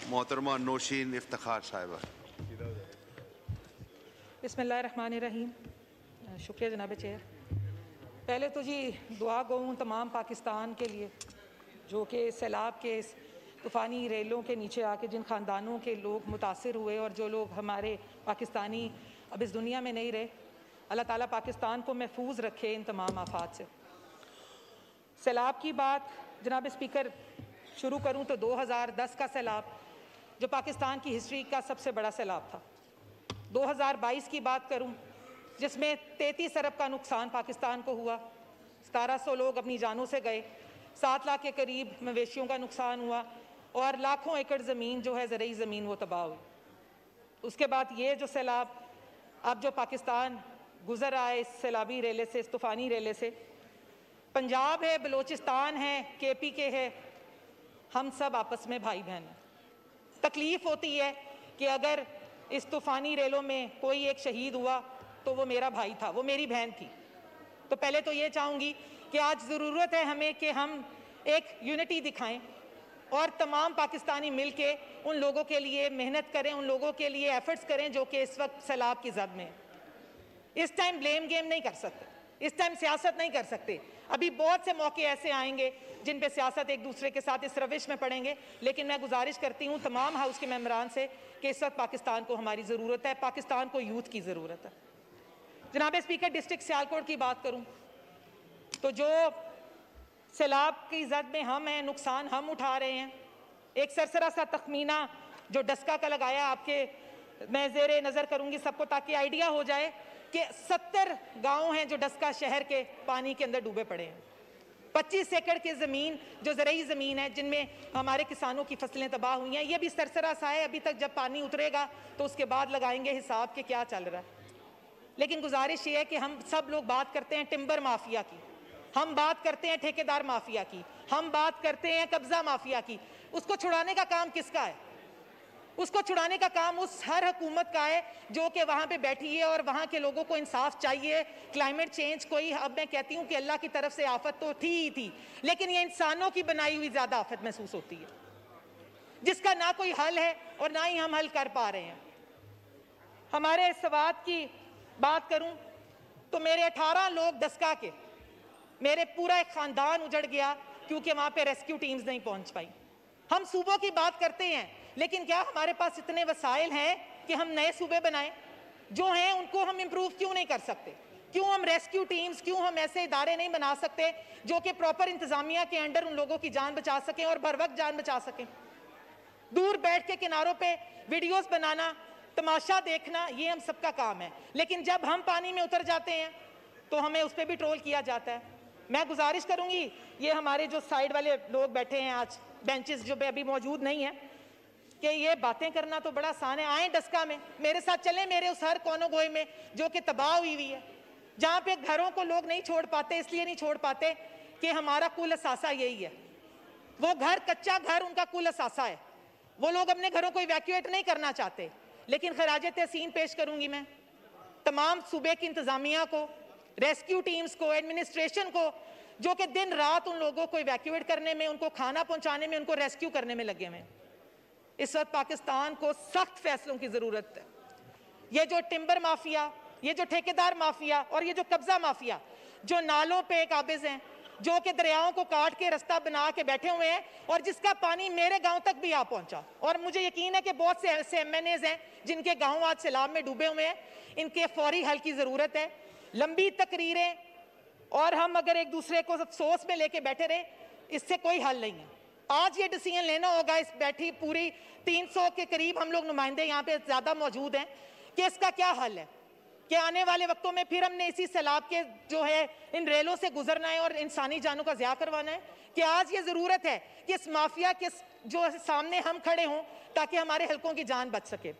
मोहतरमा नौशीन इफ्तिखार साहिबा। बिस्मिल्लाहिर्रहमानिर्रहीम। शुक्रिया जनाब चेयर। पहले तो जी दुआ गो तमाम पाकिस्तान के लिए जो कि सैलाब के इस तूफ़ानी रेलों के नीचे आके जिन ख़ानदानों के लोग मुतासिर हुए और जो लोग हमारे पाकिस्तानी अब इस दुनिया में नहीं रहे, अल्लाह ताला पाकिस्तान को महफूज रखे इन तमाम आफात से। सैलाब की बात जनाब स्पीकर शुरू करूँ तो 2010 का सैलाब जो पाकिस्तान की हिस्ट्री का सबसे बड़ा सैलाब था। 2022 की बात करूं जिसमें 33 अरब का नुकसान पाकिस्तान को हुआ, 1700 लोग अपनी जानों से गए, 7 लाख के करीब मवेशियों का नुकसान हुआ और लाखों एकड़ ज़मीन जो है ज़रूरी ज़मीन वो तबाह हुई। उसके बाद ये जो सैलाब अब जो पाकिस्तान गुजर रहा है इस सैलाबी रेले से, इस तूफ़ानी रेले से, पंजाब है, बलोचिस्तान है, KPK है, हम सब आपस में भाई बहन हैं। तकलीफ़ होती है कि अगर इस तूफ़ानी रेलों में कोई एक शहीद हुआ तो वो मेरा भाई था, वो मेरी बहन थी। तो पहले तो ये चाहूँगी कि आज ज़रूरत है हमें कि हम एक यूनिटी दिखाएं और तमाम पाकिस्तानी मिल के उन लोगों के लिए मेहनत करें, उन लोगों के लिए एफर्ट्स करें जो कि इस वक्त सैलाब की जद में है। इस टाइम ब्लेम गेम नहीं कर सकते, इस टाइम सियासत नहीं कर सकते। अभी बहुत से मौके ऐसे आएंगे जिन पे सियासत एक दूसरे के साथ इस रविश में पड़ेंगे, लेकिन मैं गुजारिश करती हूँ तमाम हाउस के मेंबरान से कि इस वक्त पाकिस्तान को हमारी ज़रूरत है, पाकिस्तान को यूथ की ज़रूरत है। जनाब स्पीकर, डिस्ट्रिक्ट सियालकोट की बात करूँ तो जो सैलाब की जद में हम हैं, नुकसान हम उठा रहे हैं। एक सरसरा सा तखमीना जो डस्का का लगाया आपके मैं ज़ेरे नज़र करूँगी सबको ताकि आइडिया हो जाए कि 70 गांव हैं जो डस्का शहर के पानी के अंदर डूबे पड़े हैं। 25 एकड़ की ज़मीन जो ज़रूरी ज़मीन है जिनमें हमारे किसानों की फसलें तबाह हुई हैं, ये भी सरसरा सा है। अभी तक जब पानी उतरेगा तो उसके बाद लगाएंगे हिसाब के क्या चल रहा है। लेकिन गुजारिश ये है कि हम सब लोग बात करते हैं टिम्बर माफिया की, हम बात करते हैं ठेकेदार माफिया की, हम बात करते हैं कब्जा माफिया की। उसको छुड़ाने का काम किसका है? उसको छुड़ाने का काम उस हर हुकूमत का है जो कि वहाँ पे बैठी है और वहाँ के लोगों को इंसाफ चाहिए। क्लाइमेट चेंज कोई, अब मैं कहती हूँ कि अल्लाह की तरफ से आफत तो थी ही थी, लेकिन ये इंसानों की बनाई हुई ज़्यादा आफत महसूस होती है जिसका ना कोई हल है और ना ही हम हल कर पा रहे हैं। हमारे सवात की बात करूँ तो मेरे 18 लोग डस्का के, मेरे पूरा एक ख़ानदान उजड़ गया क्योंकि वहाँ पे रेस्क्यू टीम्स नहीं पहुँच पाई। हम सूबों की बात करते हैं, लेकिन क्या हमारे पास इतने वसाइल हैं कि हम नए सूबे बनाएं? जो हैं उनको हम इम्प्रूव क्यों नहीं कर सकते? क्यों हम रेस्क्यू टीम्स, क्यों हम ऐसे इदारे नहीं बना सकते जो कि प्रॉपर इंतजामिया के अंडर उन लोगों की जान बचा सकें और बर वक्त जान बचा सकें? दूर बैठ के किनारों पे वीडियोस बनाना, तमाशा देखना, ये हम सबका काम है, लेकिन जब हम पानी में उतर जाते हैं तो हमें उस पर भी ट्रोल किया जाता है। मैं गुजारिश करूंगी, ये हमारे जो साइड वाले लोग बैठे हैं आज, बेंचेस जो अभी मौजूद नहीं है, कि ये बातें करना तो बड़ा आसान है। आए डस्का में मेरे साथ चले, मेरे उस हर कोनों गोए में जो कि तबाह हुई है, जहाँ पे घरों को लोग नहीं छोड़ पाते। इसलिए नहीं छोड़ पाते कि हमारा कुल असासा यही है। वो घर, कच्चा घर उनका कुल असासा है। वो लोग अपने घरों को इवैक्यूएट नहीं करना चाहते। लेकिन खराज तहसीन पेश करूंगी मैं तमाम सूबे की इंतजामिया को, रेस्क्यू टीम्स को, एडमिनिस्ट्रेशन को, जो कि दिन रात उन लोगों को इवैक्यूएट करने में, उनको खाना पहुंचाने में, उनको रेस्क्यू करने में लगे हुए हैं। इस वक्त पाकिस्तान को सख्त फैसलों की जरूरत है। ये जो टिम्बर माफिया, ये जो ठेकेदार माफिया और ये जो कब्जा माफिया जो नालों पे काबिज हैं, जो कि दरियाओं को काट के रास्ता बना के बैठे हुए हैं और जिसका पानी मेरे गांव तक भी आ पहुंचा, और मुझे यकीन है कि बहुत से ऐसे MNAs हैं जिनके गांव आज सैलाब में डूबे हुए हैं। इनके फौरी हल की जरूरत है। लंबी तकरीरें और हम अगर एक दूसरे को अफसोस में लेके बैठे रहे, इससे कोई हल नहीं है। आज ये डिसीजन लेना होगा, इस बैठी पूरी 300 के करीब हम लोग नुमाइंदे यहाँ पे ज़्यादा मौजूद हैं, कि इसका क्या हल है, कि आने वाले वक्तों में फिर हमने इसी सैलाब के जो है इन रेलों से गुजरना है और इंसानी जानों का ज़िया करवाना है, कि आज ये ज़रूरत है कि इस माफिया के जो सामने हम खड़े हों ताकि हमारे हल्कों की जान बच सके।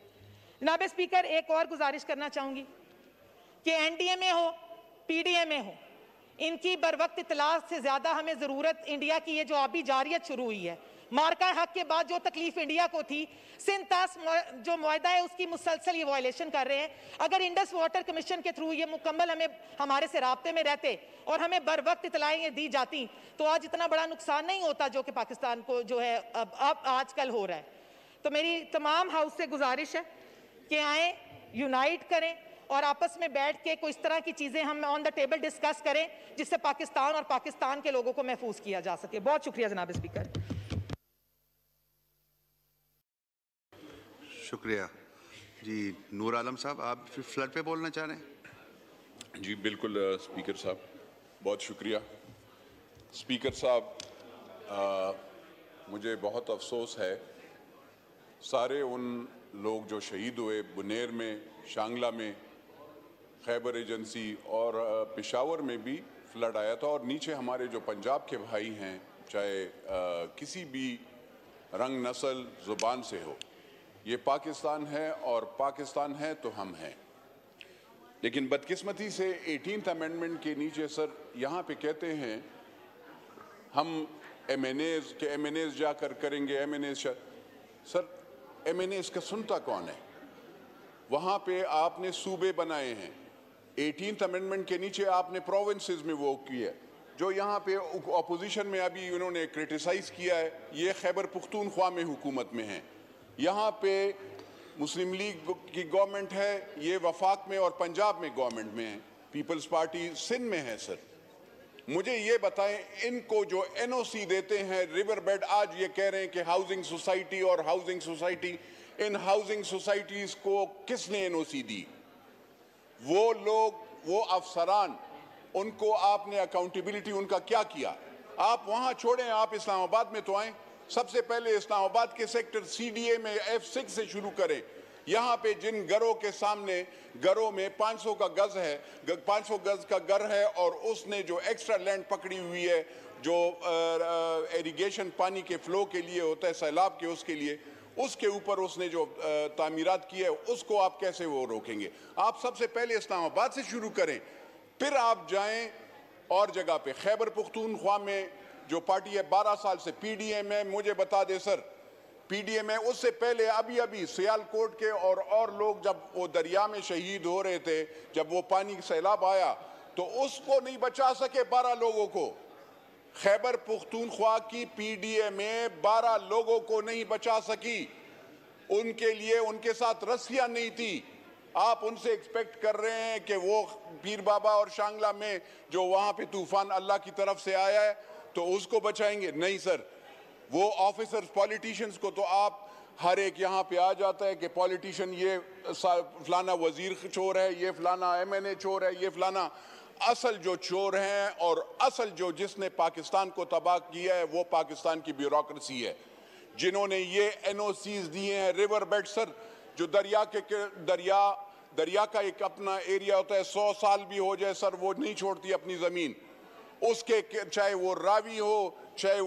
जनाब स्पीकर, एक और गुजारिश करना चाहूँगी कि NDMA हो, PDMA हो, इनकी बर वक्त इतला से ज़्यादा हमें ज़रूरत इंडिया की ये जो आबी जारियत शुरू हुई है, मार्का हक के बाद जो तकलीफ इंडिया को थी, सिंतास जो मुआहदा है उसकी मुसलसल ये वायलेशन कर रहे हैं। अगर इंडस वाटर कमीशन के थ्रू ये मुकम्मल हमारे से राब्ते में रहते और हमें बर वक्त इतलाएं ये दी जाती तो आज इतना बड़ा नुकसान नहीं होता जो कि पाकिस्तान को जो है अब आजकल हो रहा है। तो मेरी तमाम हाउस से गुजारिश है कि आए, यूनाइट करें और आपस में बैठ के कोई इस तरह की चीज़ें हम ऑन द टेबल डिस्कस करें जिससे पाकिस्तान और पाकिस्तान के लोगों को महफूज किया जा सके। बहुत शुक्रिया जनाब स्पीकर। शुक्रिया जी। नूर आलम साहब, आप फ्लड पे बोलना चाह रहे हैं? जी बिल्कुल स्पीकर साहब, बहुत शुक्रिया। स्पीकर साहब, मुझे बहुत अफसोस है सारे उन लोग जो शहीद हुए, बुनेर में, शांगला में, खैबर एजेंसी और पेशावर में भी फ्लड आया था। और नीचे हमारे जो पंजाब के भाई हैं, चाहे किसी भी रंग, नस्ल, ज़ुबान से हो, ये पाकिस्तान है और पाकिस्तान है तो हम हैं। लेकिन बदकिस्मती से 18th अमेंडमेंट के नीचे सर यहाँ पे कहते हैं हम एमएनएज जाकर करेंगे एमएनएज। सर एमएनएज का सुनता कौन है? वहाँ पे आपने सूबे बनाए हैं, 18th अमेंडमेंट के नीचे आपने प्रोविंसेस में वो किया। जो यहाँ पे अपोजिशन में अभी उन्होंने क्रिटिसाइज किया है, ये खैबर पुख्तूनख्वा में हुकूमत में है, यहाँ पे मुस्लिम लीग की गवर्नमेंट है, ये वफाक में और पंजाब में गवर्नमेंट में है, पीपल्स पार्टी सिंध में है। सर मुझे ये बताएं, इनको जो एनओसी देते हैं रिवर बेड, आज ये कह रहे हैं कि हाउसिंग सोसाइटी और हाउसिंग सोसाइटी, इन हाउसिंग सोसाइटीज को किसने एनओसी दी? वो लोग, वो अफसरान, उनको आपने अकाउंटेबिलिटी उनका क्या किया? आप वहां छोड़ें, आप इस्लामाबाद में तो आए। सबसे पहले इस्लामाबाद के सेक्टर सीडीए में F6 से शुरू करें। यहाँ पे जिन घरों के सामने, घरों में 500 का गज है, 500 गज का घर है और उसने जो एक्स्ट्रा लैंड पकड़ी हुई है, जो इरिगेशन पानी के फ्लो के लिए होता है, सैलाब के, उसके लिए, उसके ऊपर उसने जो तामीरात की है, उसको आप कैसे वो रोकेंगे? आप सबसे पहले इस्लामाबाद से शुरू करें, फिर आप जाएं और जगह पे। खैबर पुख्तूनख्वा में जो पार्टी है 12 साल से पीडीएम है, मुझे बता दे सर, पीडीएम है। उससे पहले अभी सियालकोट के और लोग जब वो दरिया में शहीद हो रहे थे, जब वो पानी सैलाब आया तो उसको नहीं बचा सके 12 लोगों को। खैबर पुख्तूनख्वा की पीडीएम में 12 लोगों को नहीं बचा सकी, उनके लिए उनके साथ रस्सियां नहीं थी। आप उनसे एक्सपेक्ट कर रहे हैं कि वो पीर बाबा और शांगला में जो वहां पे तूफान अल्लाह की तरफ से आया है तो उसको बचाएंगे? नहीं सर, वो ऑफिसर्स, पॉलिटिशियंस को तो आप, हर एक यहाँ पे आ जाता है कि पॉलिटिशियन ये फलाना वजीर चोर है, ये फलाना एमएनए चोर है, ये फलाना। असल जो चोर हैं और असल जो जिसने पाकिस्तान को तबाह किया है वो पाकिस्तान की ब्यूरोक्रेसी है, जिन्होंने ये एनओसीज दिए हैं। रिवर बेड सर, जो दरिया का एक अपना एरिया होता है, 100 साल भी हो जाए सर वो नहीं छोड़ती अपनी जमीन, उसके चाहे वो रावी हो, चाहे वो